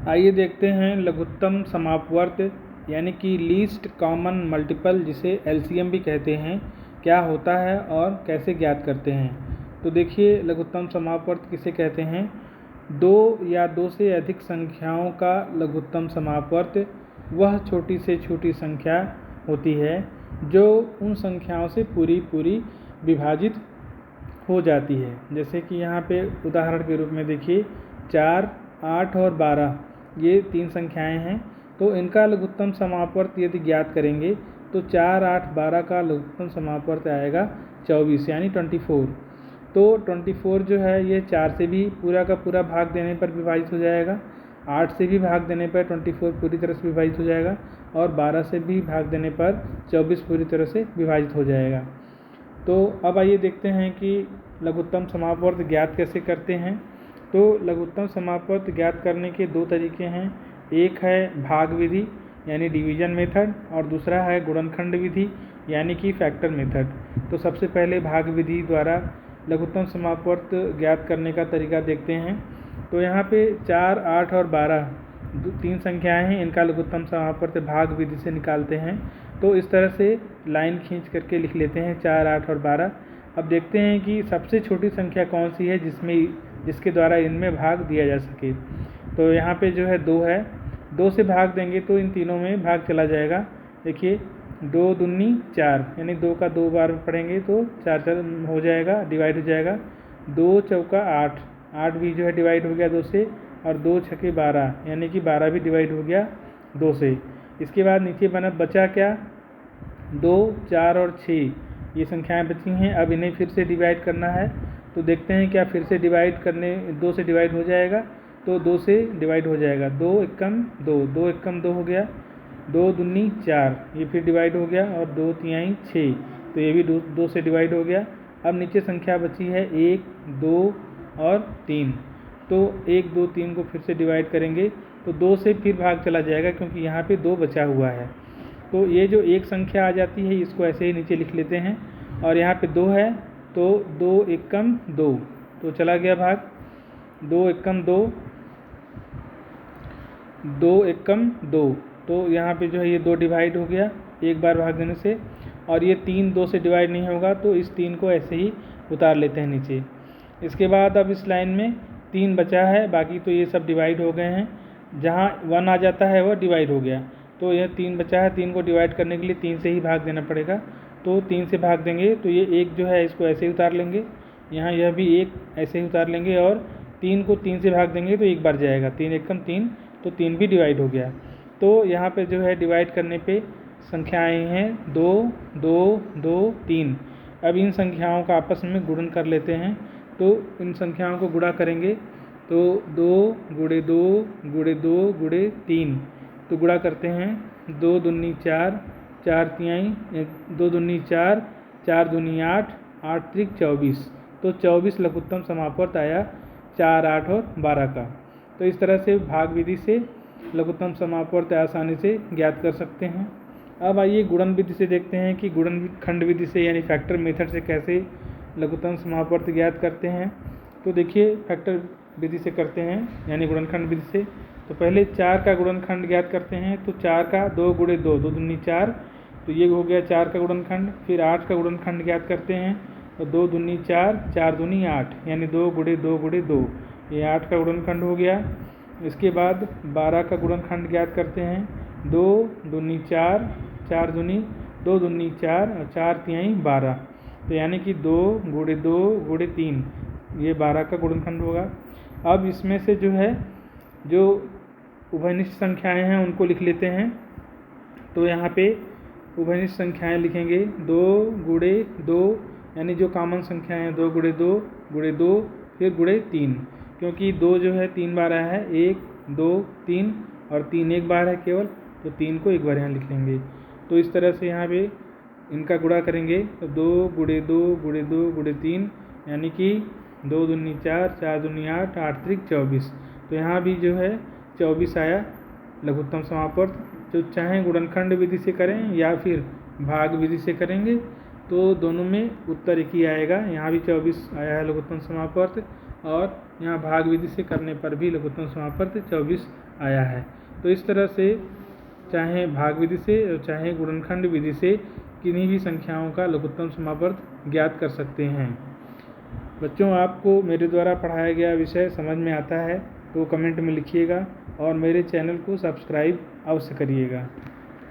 आइए देखते हैं लघुत्तम समापवर्त यानी कि लीस्ट कॉमन मल्टीपल, जिसे एलसीएम भी कहते हैं, क्या होता है और कैसे ज्ञात करते हैं। तो देखिए, लघुत्तम समापवर्त किसे कहते हैं। दो या दो से अधिक संख्याओं का लघुत्तम समापवर्त वह छोटी से छोटी संख्या होती है जो उन संख्याओं से पूरी विभाजित हो जाती है। जैसे कि यहाँ पे उदाहरण के रूप में देखिए, 4, 8 और 12 ये तीन संख्याएं हैं। तो इनका लघुत्तम समापवर्त यदि ज्ञात करेंगे तो 4, 8, 12 का लघुत्तम समापवर्त आएगा 24 यानी 24। तो 24 जो है ये 4 से भी पूरा का पूरा भाग देने पर विभाजित हो जाएगा, 8 से भी भाग देने पर 24 पूरी तरह से विभाजित हो जाएगा और 12 से भी भाग देने पर 24 पूरी तरह से विभाजित हो जाएगा। तो अब आइए देखते हैं कि लघुत्तम समापवर्त ज्ञात कैसे करते हैं। तो लघुत्तम समापवर्त ज्ञात करने के दो तरीके हैं। एक है भाग विधि यानी डिवीजन मेथड और दूसरा है गुणनखंड विधि यानी कि फैक्टर मेथड। तो सबसे पहले भाग विधि द्वारा लघुत्तम समापवर्त ज्ञात करने का तरीका देखते हैं। तो यहाँ पे 4, 8 और 12 तीन संख्याएं हैं, इनका लघुत्तम समापवर्त भाग विधि से निकालते हैं। तो इस तरह से लाइन खींच करके लिख लेते हैं 4, 8 और 12। अब देखते हैं कि सबसे छोटी संख्या कौन सी है जिसके द्वारा इनमें भाग दिया जा सके। तो यहाँ पे जो है 2 है, 2 से भाग देंगे तो इन तीनों में भाग चला जाएगा। देखिए 2 दूनी 4 यानी 2 का 2 बार पढ़ेंगे तो 4 हो जाएगा, डिवाइड हो जाएगा। 2 चौका 8, 8 भी जो है डिवाइड हो गया 2 से, और 2 छके 12 यानी कि 12 भी डिवाइड हो गया 2 से। इसके बाद नीचे बचा क्या, 2, 4 और 6 ये संख्याएं बची हैं। अब इन्हें फिर से डिवाइड करना है। तो देखते हैं क्या फिर से डिवाइड करने 2 से डिवाइड हो जाएगा। तो 2 से डिवाइड हो जाएगा, 2 एकम 2, 2 एकम 2 हो गया, 2 दूनी 4 ये फिर डिवाइड हो गया, और 2 तिहाई 6 तो ये भी 2 से डिवाइड हो गया। अब नीचे संख्या बची है 1, 2 और 3। तो 1, 2, 3 को फिर से डिवाइड करेंगे तो 2 से फिर भाग चला जाएगा क्योंकि यहाँ पे 2 बचा हुआ है। तो ये जो एक संख्या आ जाती है इसको ऐसे ही नीचे लिख लेते हैं, और यहाँ पे 2 है तो 2 एकम 2 तो चला गया भाग, 2 एकम 2, 2 एकम 2 तो यहाँ पे जो है ये 2 डिवाइड हो गया एक बार भाग देने से, और ये 3 2 से डिवाइड नहीं होगा तो इस 3 को ऐसे ही उतार लेते हैं नीचे। इसके बाद अब इस लाइन में 3 बचा है, बाकी तो ये सब डिवाइड हो गए हैं। जहाँ 1 आ जाता है वह डिवाइड हो गया, तो यह 3 बचा है, 3 को डिवाइड करने के लिए 3 से ही भाग देना पड़ेगा। तो 3 से भाग देंगे तो ये 1 जो है इसको ऐसे ही उतार लेंगे, यहाँ यह भी 1 ऐसे ही उतार लेंगे, और 3 को 3 से भाग देंगे तो एक बार जाएगा, 3 एकम 3 तो 3 भी डिवाइड हो गया। तो यहाँ पे जो है डिवाइड करने पे संख्याएं हैं 2, 2, 2, 3। अब इन संख्याओं का आपस में गुणन कर लेते हैं। तो इन संख्याओं को गुणा करेंगे तो 2 गुणे 2 गुणे 2 गुणे 3 तो गुणा करते हैं, 2 दूनी 4, 4 तिहाई 2 दूनी 4, 4 दूनी 8, 8 त्रिक 24 तो 24 लघुत्तम समापवर्त आया 4, 8 और 12 का। तो इस तरह से भाग विधि से लघुत्तम समापवर्त आसानी से ज्ञात कर सकते हैं। अब आइए गुणन विधि से देखते हैं कि गुणनखंड विधि से यानी फैक्टर मेथड से कैसे लघुत्तम समापवर्त ज्ञात करते हैं। तो देखिए, फैक्टर विधि से करते हैं यानी गुणनखंड विधि से। तो पहले 4 का गुणनखंड ज्ञात करते हैं। तो 4 का 2 गुणे 2, 2 दूनी 4 तो ये हो गया 4 का गुणनखंड। फिर 8 का गुणनखंड ज्ञात करते हैं तो 2 दूनी 4, 4 दूनी 8 यानी 2 गुणे 2 गुणे 2 ये 8 का गुणनखंड हो गया। इसके बाद 12 का गुणनखंड ज्ञात करते हैं, 2 दूनी 4, 4 दूनी 2 दूनी 4 और 4 तिहाई 12 तो यानी कि 2 गुणे 2 गुणे 3 ये 12 का गुणनखंड होगा। अब इसमें से जो है जो उभयनिष्ठ संख्याएं हैं उनको लिख लेते हैं। तो यहाँ पे उभयनिष्ठ संख्याएं लिखेंगे 2 गुणे 2 यानी जो कॉमन संख्याएं हैं 2 गुणे 2 गुणे 2 फिर गुणे 3, क्योंकि 2 जो है 3 बार आया है, 1, 2, 3 और 3 एक बार है केवल, तो 3 को एक बार यहाँ लिख लेंगे। तो इस तरह से यहाँ पे इनका गुणा करेंगे तो 2 गुणे 2 गुणे 2 गुणे 3 यानी कि 2 दूनी 4, 4 दूनी 8, 8 त्रिक 24 तो यहाँ भी जो है 24 आया लघुत्तम समापवर्त। जो चाहें गुणनखंड विधि से करें या फिर भाग विधि से करेंगे तो दोनों में उत्तर एक ही आएगा। यहाँ भी 24 आया है लघुत्तम समापवर्त, और यहाँ भाग विधि से करने पर भी लघुत्तम समापवर्त 24 आया है। तो इस तरह से चाहे भाग विधि से और चाहे गुणनखंड विधि से किन्हीं भी संख्याओं का लघुत्तम समापवर्त ज्ञात कर सकते हैं। बच्चों, आपको मेरे द्वारा पढ़ाया गया विषय समझ में आता है तो कमेंट में लिखिएगा और मेरे चैनल को सब्सक्राइब अवश्य करिएगा।